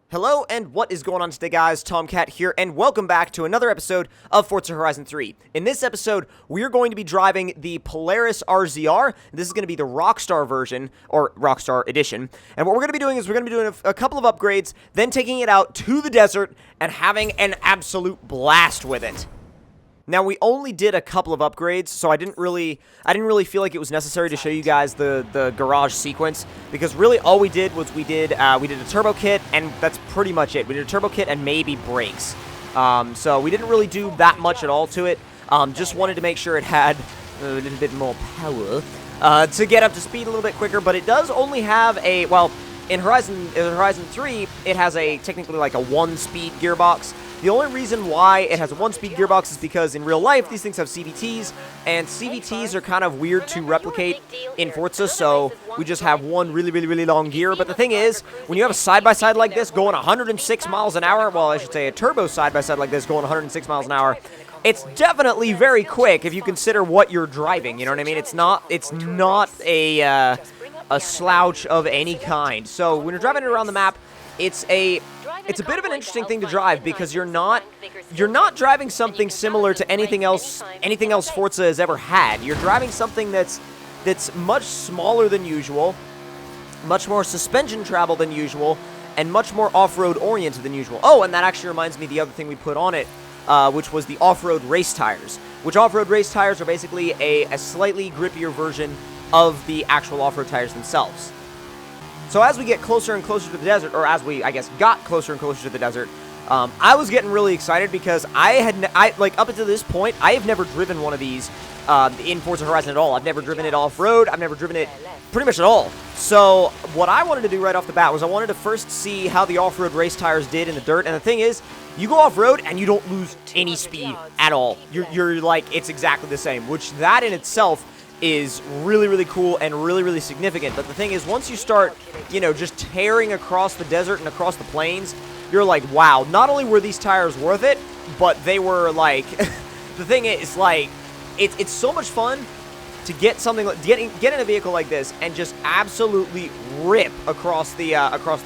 Hello, and what is going on today, guys? Tomcat here, and welcome back to another episode of Forza Horizon 3. In this episode, we're going to be driving the Polaris RZR. This is going to be the Rockstar version, or Rockstar Edition. And what we're going to be doing is we're going to be doing a couple of upgrades, then taking it out to the desert and having an absolute blast with it. Now, we only did a couple of upgrades, so I didn't really feel like it was necessary to show you guys the garage sequence, because really all we did was we did a turbo kit, and that's pretty much it. We did a turbo kit and maybe brakes. So we didn't really do that much at all to it. Just wanted to make sure it had a little bit more power to get up to speed a little bit quicker, but it does only have a, well, in Horizon 3, it has technically like a 1-speed gearbox. The only reason why it has a 1-speed gearbox is because in real life, these things have CVTs, and CVTs are kind of weird to replicate in Forza, so we just have one really long gear. But the thing is, when you have a side-by-side like this going 106 miles an hour, well, I should say a turbo side-by-side like this going 106 miles an hour, it's definitely very quick if you consider what you're driving, you know what I mean? It's not a slouch of any kind. So when you're driving it around the map, it's a bit of an interesting thing to drive, because you're not driving something similar to anything else Forza has ever had. You're driving something that's much smaller than usual, much more suspension travel than usual, and much more off-road oriented than usual. Oh, and that actually reminds me of the other thing we put on it, which was the off-road race tires. Which off-road race tires are basically a slightly grippier version of the actual off-road tires themselves. So as we get closer and closer to the desert, or as we, I guess, got closer and closer to the desert, I was getting really excited because like, up until this point, I have never driven one of these in Forza Horizon at all. I've never driven it off-road. I've never driven it pretty much at all. So what I wanted to do right off the bat was I wanted to first see how the off-road race tires did in the dirt. And the thing is, you go off-road and you don't lose any speed at all. You're like, it's exactly the same, which that in itself is really cool and really significant. But the thing is, once you start, you know, just tearing across the desert and across the plains, you're like, wow, not only were these tires worth it, but they were like, the thing is, like, it's so much fun to get something like, get in a vehicle like this and just absolutely rip across the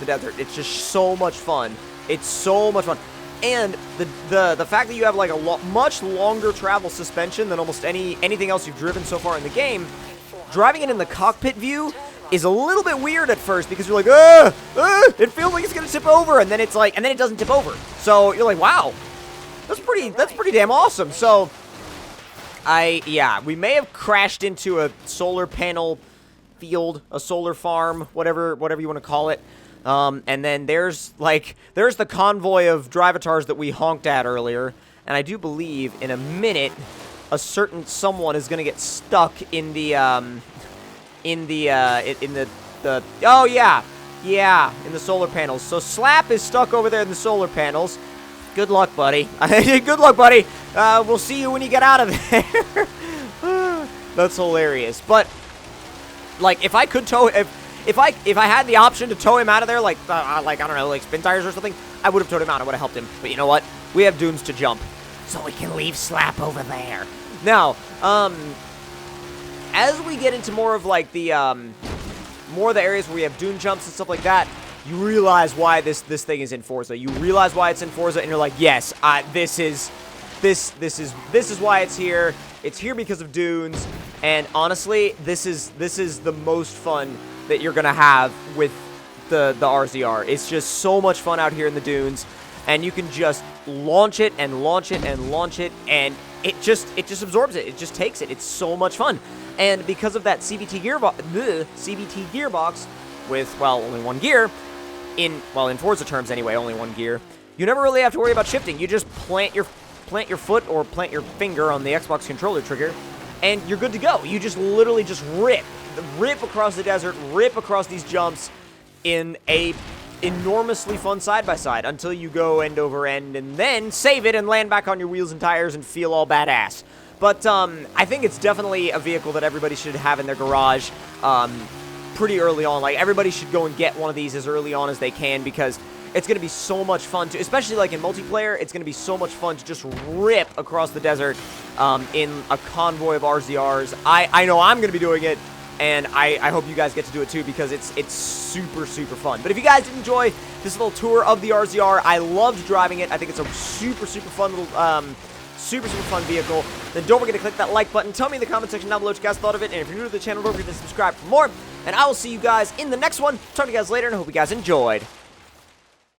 desert. It's just so much fun. It's so much fun. And the fact that you have like a much longer travel suspension than almost anything else you've driven so far in the game, driving it in the cockpit view is a little bit weird at first, because you're like, it feels like it's gonna tip over, and then it's like, and then it doesn't tip over. So you're like, wow, that's pretty damn awesome. So we may have crashed into a solar panel field, a solar farm, whatever you want to call it. And then there's the convoy of drivatars that we honked at earlier, and I do believe in a minute a certain someone is gonna get stuck in the in the solar panels. So Slap is stuck over there in the solar panels. Good luck, buddy. Good luck, buddy. We'll see you when you get out of there. That's hilarious. But like, if I could tow, if I had the option to tow him out of there, like I don't know, like spin tires or something, I would have towed him out. I would have helped him. But you know what? We have dunes to jump, so we can leave Slap over there. Now, as we get into more of like the more of the areas where we have dune jumps and stuff like that, you realize why this thing is in Forza. You realize why it's in Forza, and you're like, yes, this is why it's here. It's here because of dunes. And honestly, this is the most fun that you're gonna have with the RZR. It's just so much fun out here in the dunes, and you can just launch it and launch it and launch it, and it just absorbs it. It just takes it. It's so much fun. And because of that CVT gearbox with, well, only one gear, in Forza terms anyway, only one gear, you never really have to worry about shifting. You just plant your foot or plant your finger on the Xbox controller trigger, and you're good to go. You just literally just rip across the desert, rip across these jumps in a enormously fun side-by-side until you go end over end, and then save it and land back on your wheels and tires and feel all badass. But I think it's definitely a vehicle that everybody should have in their garage pretty early on. Like, everybody should go and get one of these as early on as they can, because it's going to be so much fun to, especially like in multiplayer, it's going to be so much fun to just rip across the desert in a convoy of RZRs. I know I'm going to be doing it, and I hope you guys get to do it too, because it's super, super fun. But if you guys did enjoy this little tour of the RZR, I loved driving it. I think it's a super, super fun little, super, super fun vehicle. Then don't forget to click that like button. Tell me in the comment section down below what you guys thought of it. And if you're new to the channel, don't forget to subscribe for more. And I will see you guys in the next one. Talk to you guys later, and I hope you guys enjoyed.